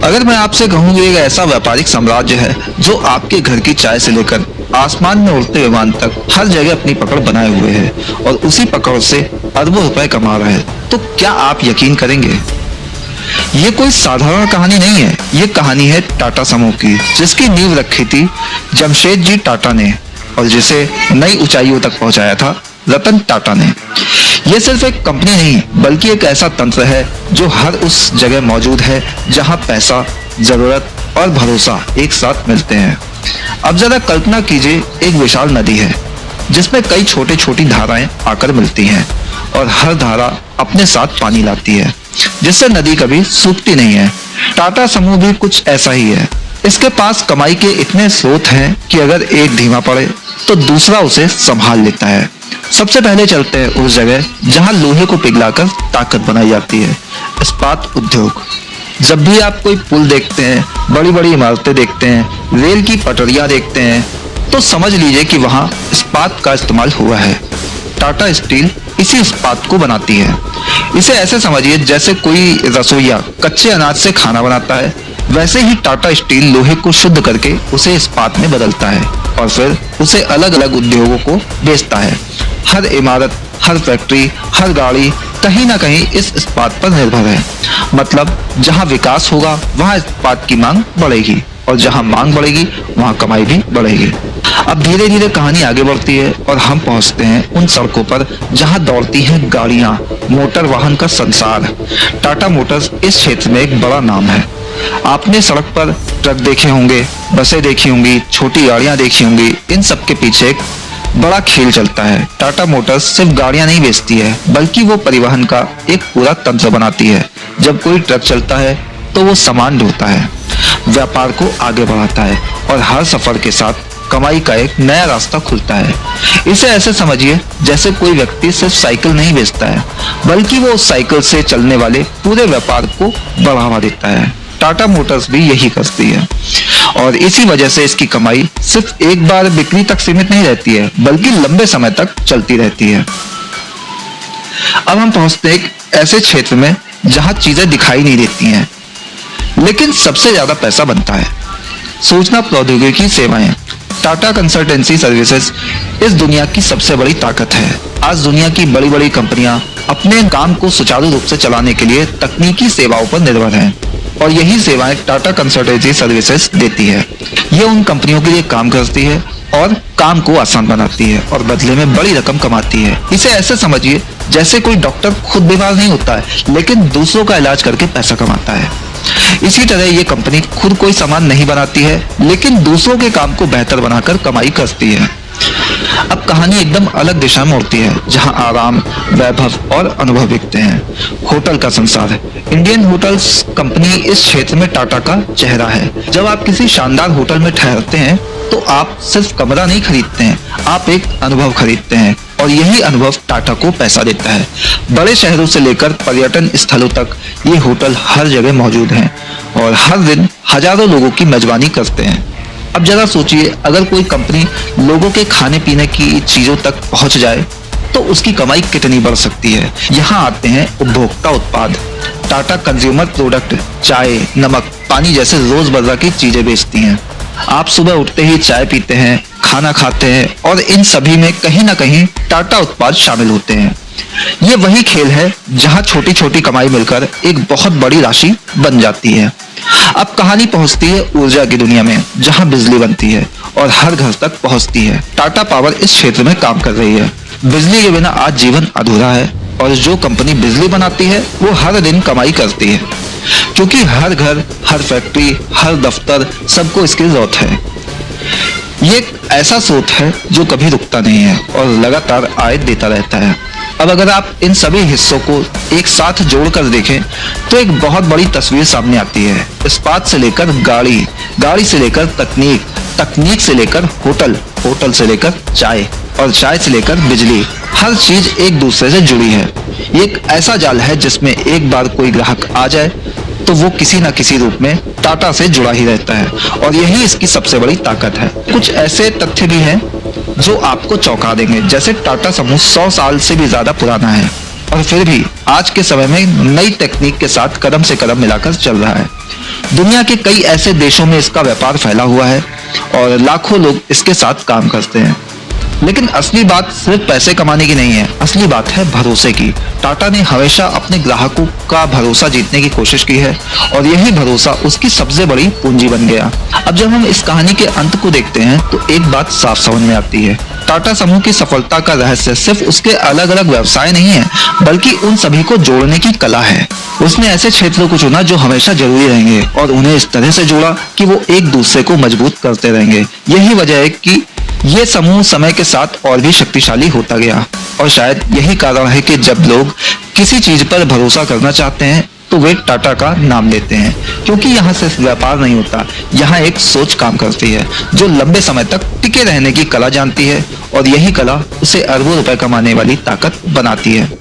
अगर मैं आपसे कहूँ ये एक ऐसा व्यापारिक साम्राज्य है जो आपके घर की चाय से लेकर आसमान में उड़ते विमान तक हर जगह अपनी पकड़ बनाए हुए है और उसी पकड़ से अरबों रुपए कमा रहा है, तो क्या आप यकीन करेंगे? ये कोई साधारण कहानी नहीं है, ये कहानी है टाटा समूह की, जिसकी नींव रखी थी जमशेद जी टाटा ने और जिसे नई ऊंचाइयों तक पहुंचाया था रतन टाटा ने। यह सिर्फ एक कंपनी नहीं बल्कि एक ऐसा तंत्र है जो हर उस जगह मौजूद है जहां पैसा, जरूरत और भरोसा एक साथ मिलते हैं। अब जरा कल्पना कीजिए, एक विशाल नदी है जिसमें कई छोटी छोटी धाराएं आकर मिलती हैं और हर धारा अपने साथ पानी लाती है, जिससे नदी कभी सूखती नहीं है। टाटा समूह भी कुछ ऐसा ही है। इसके पास कमाई के इतने स्रोत हैं कि अगर एक धीमा पड़े तो दूसरा उसे संभाल लेता है। सबसे पहले चलते हैं उस जगह जहां लोहे को पिघलाकर ताकत बनाई जाती है, इस्पात उद्योग। जब भी आप कोई पुल देखते हैं, बड़ी बड़ी इमारतें देखते हैं, रेल की पटरियां देखते हैं, तो समझ लीजिए कि वहां इस्पात का इस्तेमाल हुआ है। टाटा स्टील इसी इस्पात को बनाती है। इसे ऐसे समझिए जैसे कोई रसोइया कच्चे अनाज से खाना बनाता है, वैसे ही टाटा स्टील लोहे को शुद्ध करके उसे इस्पात में बदलता है और फिर उसे अलग अलग उद्योगों को बेचता है। हर इमारत, हर फैक्ट्री, हर गाड़ी कहीं ना कहीं इस इस्पात पर निर्भर है। मतलब जहां विकास होगा वहां इस्पात की मांग बढ़ेगी और जहां मांग बढ़ेगी वहां कमाई भी बढ़ेगी। अब धीरे धीरे कहानी आगे बढ़ती है और हम पहुंचते हैं उन सड़कों पर जहां दौड़ती हैं गाड़ियां, मोटर वाहन का संसार। टाटा मोटर्स इस क्षेत्र में एक बड़ा नाम है। आपने सड़क पर ट्रक देखे होंगे, बसें देखी होंगी, छोटी गाड़ियां देखी होंगी। इन सब के पीछे एक बड़ा खेल चलता है। टाटा मोटर्स सिर्फ गाड़ियां नहीं बेचती है बल्कि वो परिवहन का एक पूरा तंत्र बनाती है। जब कोई ट्रक चलता है तो वो सामान ढोता है, व्यापार को आगे बढ़ाता है और हर सफर के साथ कमाई का एक नया रास्ता खुलता है। इसे ऐसे समझिए जैसे कोई व्यक्ति सिर्फ साइकिल नहीं बेचता है बल्कि वो उस साइकिल से चलने वाले पूरे व्यापार को बढ़ावा देता है। टाटा मोटर्स भी यही करती है और इसी वजह से इसकी कमाई सिर्फ एक बार बिक्री तक सीमित नहीं रहती है बल्कि लंबे समय तक चलती रहती है। अब हम पहुंचते हैं एक ऐसे क्षेत्र में जहां चीजें दिखाई नहीं देती हैं लेकिन सबसे ज्यादा पैसा बनता है। सूचना प्रौद्योगिकी सेवाएं। टाटा कंसल्टेंसी सर्विसेज इस दुनिया की सबसे बड़ी ताकत है। आज दुनिया की बड़ी बड़ी कंपनियां अपने काम को सुचारू रूप से चलाने के लिए तकनीकी सेवाओं पर निर्भर हैं और यही सेवाएं टाटा कंसल्टेंसी सर्विसेज देती है। ये उन कंपनियों के लिए काम करती है और काम को आसान बनाती है और बदले में बड़ी रकम कमाती है। इसे ऐसे समझिए जैसे कोई डॉक्टर खुद बीमार नहीं होता है लेकिन दूसरों का इलाज करके पैसा कमाता है। इसी तरह ये कंपनी खुद कोई सामान नहीं बनाती है लेकिन दूसरों के काम को बेहतर बनाकर कमाई करती है। अब कहानी एकदम अलग दिशा में उड़ती है जहां आराम, वैभव और अनुभव बिकते हैं। होटल का संसार है। इंडियन होटल्स कंपनी इस क्षेत्र में टाटा का चेहरा है। जब आप किसी शानदार होटल में ठहरते हैं तो आप सिर्फ कमरा नहीं खरीदते हैं, आप एक अनुभव खरीदते हैं और यही अनुभव टाटा को पैसा देता है। बड़े शहरों से लेकर पर्यटन स्थलों तक ये होटल हर जगह मौजूद हैं और हर दिन हजारों लोगों की मेजबानी करते हैं। अब जरा सोचिए, अगर कोई कंपनी लोगों के खाने पीने की चीजों तक पहुंच जाए तो उसकी कमाई कितनी बढ़ सकती है। यहाँ आते हैं उपभोक्ता उत्पाद। टाटा कंज्यूमर प्रोडक्ट चाय, नमक, पानी जैसे रोजमर्रा की चीजें बेचती हैं। आप सुबह उठते ही चाय पीते हैं, खाना खाते हैं और इन सभी में कहीं ना कहीं टाटा उत्पाद शामिल होते हैं। ये वही खेल है जहां छोटी छोटी कमाई मिलकर एक बहुत बड़ी राशि बन जाती है। अब कहानी पहुंचती है ऊर्जा की दुनिया में जहां बिजली बनती है और हर घर तक पहुंचती है। टाटा पावर इस क्षेत्र में काम कर रही है। बिजली के बिना आज जीवन अधूरा है और जो कंपनी बिजली बनाती है वो हर दिन कमाई करती है क्योंकि हर घर, हर फैक्ट्री, हर दफ्तर, सबको इसकी जरूरत है। ये एक ऐसा स्रोत है जो कभी रुकता नहीं है और लगातार आय देता रहता है। अब अगर आप इन सभी हिस्सों को एक साथ जोड़कर देखें तो एक बहुत बड़ी तस्वीर सामने आती है। इस्पात से लेकर गाड़ी, गाड़ी से लेकर तकनीक, तकनीक से लेकर होटल, होटल से लेकर चाय और चाय से लेकर बिजली, हर चीज एक दूसरे से जुड़ी है। ये एक ऐसा जाल है जिसमें एक बार कोई ग्राहक आ जाए तो वो किसी न किसी रूप में टाटा से जुड़ा ही रहता है और यही इसकी सबसे बड़ी ताकत है। कुछ ऐसे तथ्य भी हैं जो आपको चौंका देंगे, जैसे टाटा समूह 100 साल से भी ज्यादा पुराना है। और फिर भी आज के समय में नई टेक्निक के साथ कदम से कदम मिलाकर चल रहा है। दुनिया के कई ऐसे देशों में इसका व्यापार फैला हुआ है और लाखों लोग इसके साथ काम करते हैं। लेकिन असली बात सिर्फ पैसे कमाने की नहीं है, असली बात है भरोसे की। टाटा ने हमेशा अपने ग्राहकों का भरोसा जीतने की कोशिश की है और यही भरोसा उसकी सबसे बड़ी पूंजी बन गया। अब जब हम इस कहानी के अंत को देखते हैं तो एक बात साफ समझ में आती है, टाटा समूह की सफलता का रहस्य सिर्फ उसके अलग अलग व्यवसाय नहीं है, बल्कि उन सभी को जोड़ने की कला है। उसने ऐसे क्षेत्रों को चुना जो हमेशा जरूरी रहेंगे और उन्हें इस तरह से जोड़ा कि वो एक दूसरे को मजबूत करते रहेंगे। यही वजह है कि ये समूह समय के साथ और भी शक्तिशाली होता गया और शायद यही कारण है कि जब लोग किसी चीज पर भरोसा करना चाहते हैं तो वे टाटा का नाम लेते हैं, क्योंकि यहाँ सिर्फ व्यापार नहीं होता, यहाँ एक सोच काम करती है जो लंबे समय तक टिके रहने की कला जानती है और यही कला उसे अरबों रुपए कमाने वाली ताकत बनाती है।